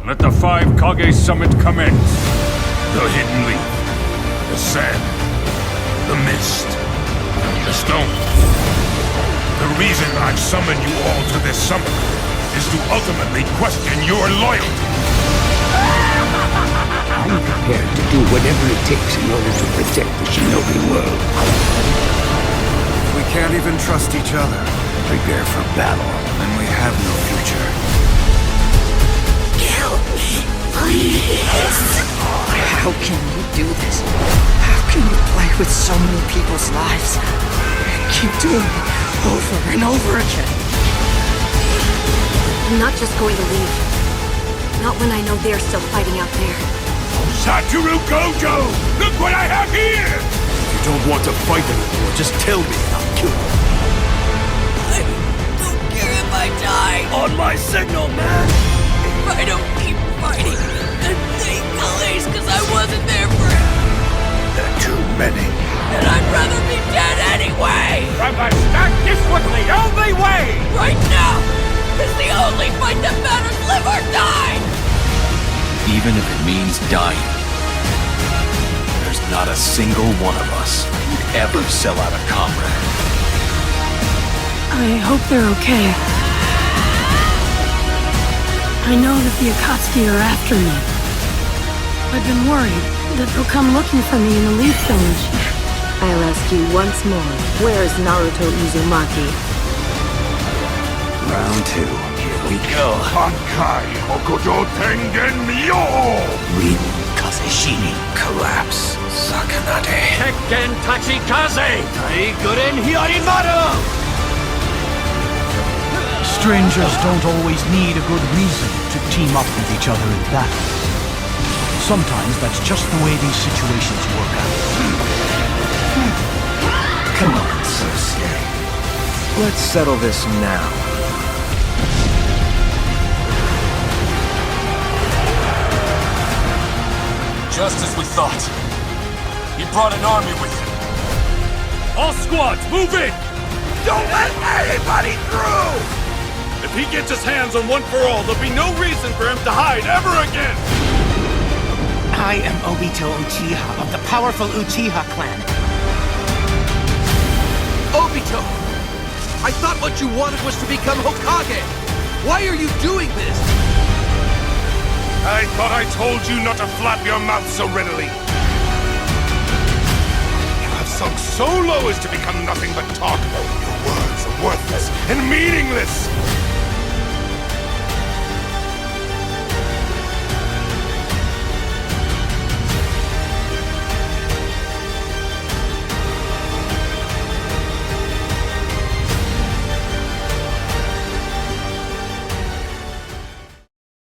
Let the 5 Kage Summit commence. The Hidden Leaf, the Sand, the Mist, the Stones. The reason I've summoned you all to this summit is to ultimately question your loyalty. I'm prepared to do whatever it takes in order to protect the shinobi world. We can't even trust each other. Prepare for battle. And we have no future. Kill me, please. How can you do this? How can you play with so many people's lives? And keep doing it over and over again. I'm not just going to leave. Not when I know they're still fighting out there. Satoru Gojo! Look what I have here! If you don't want to fight anymore, just tell me and I'll kill you. I don't care if I die. On my signal, man! If I don't keep fighting, then they police because I wasn't there for it. There are too many. And I'd rather be dead anyway. From the start, this was the only way! Right now is the only fight that matters, live or die. Even if it means dying, there's not a single one of us who'd ever sell out a comrade. I hope they're okay. I know that the Akatsuki are after me. I've been worried that they'll come looking for me in the Leaf Village. I'll ask you once more, where is Naruto Uzumaki? Round 2. Here we go. Bankai Hokuto Tengen Myo! Rin Kazeshini. Collapse. Sakanade. Tekken Tachikaze! Taiguren Hyorimaru! Strangers don't always need a good reason to team up with each other in battle. Sometimes that's just the way these situations work out. Come on, Sasuke. Let's settle this now. Just as we thought. He brought an army with him. All squads, move in! Don't let anybody through! If he gets his hands on One For All, there'll be no reason for him to hide ever again! I am Obito Uchiha of the powerful Uchiha clan. Obito! I thought what you wanted was to become Hokage! Why are you doing this? I thought I told you not to flap your mouth so readily. You have sunk so low as to become nothing but talk. Your words are worthless and meaningless.